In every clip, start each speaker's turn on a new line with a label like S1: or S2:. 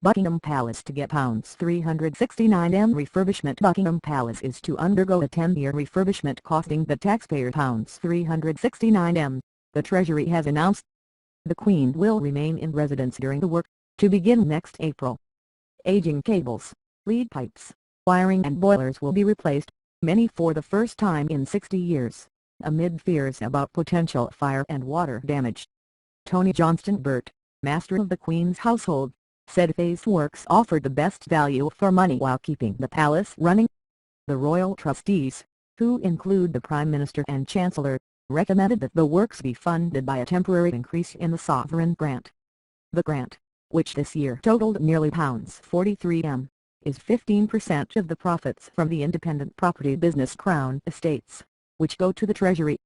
S1: Buckingham Palace to get £369m refurbishment. Buckingham Palace is to undergo a 10-year refurbishment costing the taxpayer £369m, the Treasury has announced. The Queen will remain in residence during the work, to begin next April. Aging cables, lead pipes, wiring and boilers will be replaced, many for the first time in 60 years, amid fears about potential fire and water damage. Tony Johnstone-Burt, Master of the Queen's household, said phased works offered the best value for money while keeping the palace running. The Royal Trustees, who include the Prime Minister and Chancellor, recommended that the works be funded by a temporary increase in the sovereign grant. The grant, which this year totaled nearly £43m, is 15% of the profits from the independent property business Crown Estates, which go to the Treasury.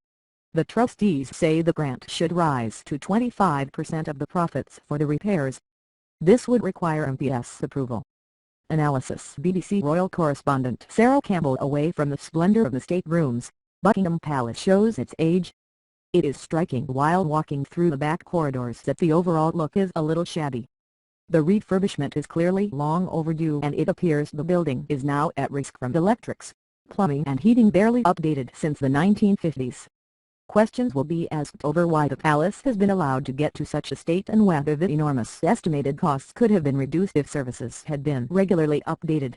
S1: The trustees say the grant should rise to 25% of the profits for the repairs. This would require MPS approval. Analysis. BBC Royal correspondent Sarah Campbell. Away from the splendor of the state rooms, Buckingham Palace shows its age. It is striking while walking through the back corridors that the overall look is a little shabby. The refurbishment is clearly long overdue, and it appears the building is now at risk from electrics, plumbing and heating barely updated since the 1950s. Questions will be asked over why the palace has been allowed to get to such a state and whether the enormous estimated costs could have been reduced if services had been regularly updated.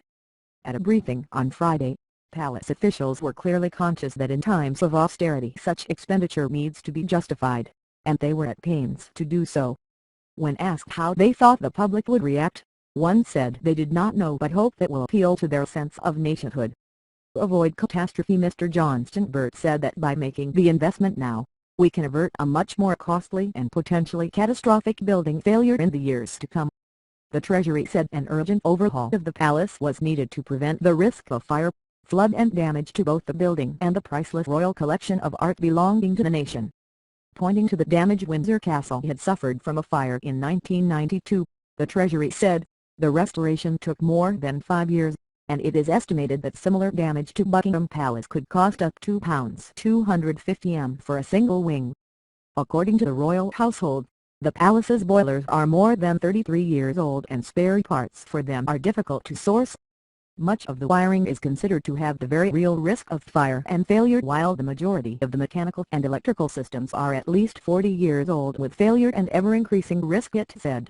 S1: At a briefing on Friday, palace officials were clearly conscious that in times of austerity such expenditure needs to be justified, and they were at pains to do so. When asked how they thought the public would react, one said they did not know but hoped it will appeal to their sense of nationhood. To avoid catastrophe, Mr. Johnstone-Burt said that by making the investment now, we can avert a much more costly and potentially catastrophic building failure in the years to come. The Treasury said an urgent overhaul of the palace was needed to prevent the risk of fire, flood and damage to both the building and the priceless royal collection of art belonging to the nation. Pointing to the damage Windsor Castle had suffered from a fire in 1992, the Treasury said, the restoration took more than 5 years, and it is estimated that similar damage to Buckingham Palace could cost up to £250m for a single wing. According to the royal household, the palace's boilers are more than 33 years old and spare parts for them are difficult to source. Much of the wiring is considered to have the very real risk of fire and failure, while the majority of the mechanical and electrical systems are at least 40 years old with failure and ever-increasing risk, it said.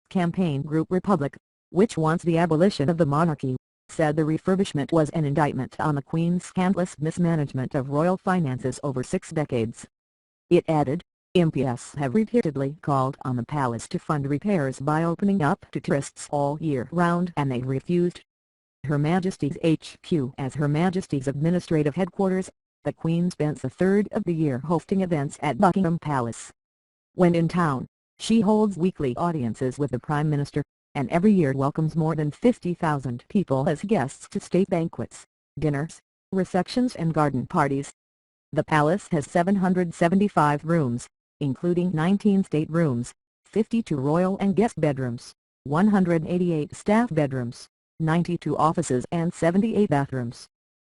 S1: Campaign group Republic, which wants the abolition of the monarchy, said the refurbishment was an indictment on the Queen's scandalous mismanagement of royal finances over 6 decades. It added, MPs have repeatedly called on the palace to fund repairs by opening up to tourists all year round, and they refused. Her Majesty's HQ as Her Majesty's administrative headquarters, the Queen spends a third of the year hosting events at Buckingham Palace. When in town, she holds weekly audiences with the Prime Minister, and every year welcomes more than 50,000 people as guests to state banquets, dinners, receptions and garden parties. The palace has 775 rooms, including 19 staterooms, 52 royal and guest bedrooms, 188 staff bedrooms, 92 offices and 78 bathrooms.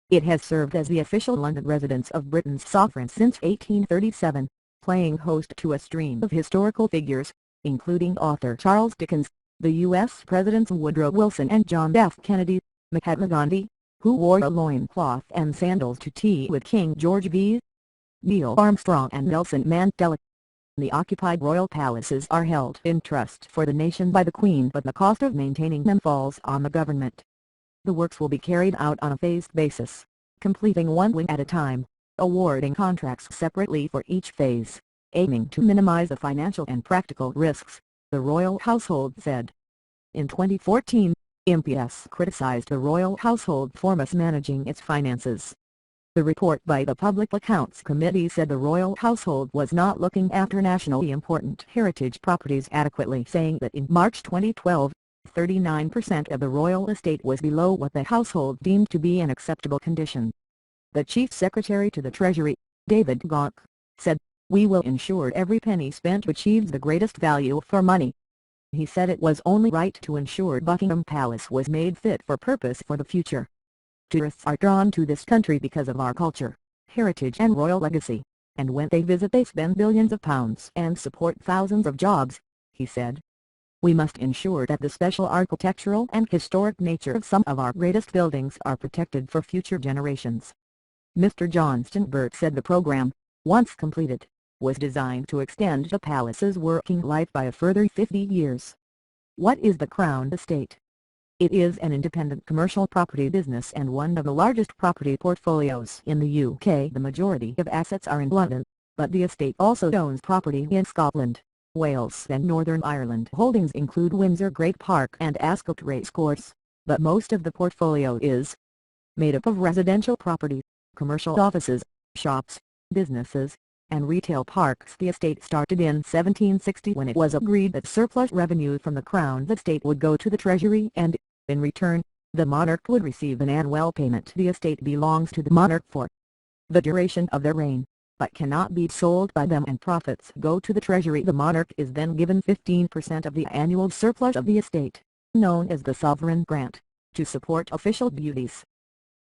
S1: It has served as the official London residence of Britain's sovereign since 1837, playing host to a stream of historical figures, including author Charles Dickens, the U.S. Presidents Woodrow Wilson and John F. Kennedy, Mahatma Gandhi, who wore a loincloth and sandals to tea with King George V, Neil Armstrong and Nelson Mandela. The occupied royal palaces are held in trust for the nation by the Queen, but the cost of maintaining them falls on the government. The works will be carried out on a phased basis, completing one wing at a time, awarding contracts separately for each phase, aiming to minimize the financial and practical risks, the royal household said. In 2014, MPs criticized the royal household for mismanaging its finances. The report by the Public Accounts Committee said the royal household was not looking after nationally important heritage properties adequately, saying that in March 2012, 39% of the royal estate was below what the household deemed to be an acceptable condition. The Chief Secretary to the Treasury, David Gauck, said, "We will ensure every penny spent achieves the greatest value for money." He said it was only right to ensure Buckingham Palace was made fit for purpose for the future. Tourists are drawn to this country because of our culture, heritage and royal legacy, and when they visit they spend billions of pounds and support thousands of jobs, he said. We must ensure that the special architectural and historic nature of some of our greatest buildings are protected for future generations. Mr. Johnstone-Burt said the program, once completed, was designed to extend the palace's working life by a further 50 years. What is the Crown Estate? It is an independent commercial property business and one of the largest property portfolios in the UK. The majority of assets are in London, but the estate also owns property in Scotland, Wales and Northern Ireland. Holdings include Windsor Great Park and Ascot Racecourse, but most of the portfolio is made up of residential property, commercial offices, shops, businesses, and retail parks. The estate started in 1760 when it was agreed that surplus revenue from the Crown Estate would go to the Treasury and, in return, the monarch would receive an annual payment. The estate belongs to the monarch for the duration of their reign, but cannot be sold by them, and profits go to the Treasury. The monarch is then given 15% of the annual surplus of the estate, known as the sovereign grant, to support official duties.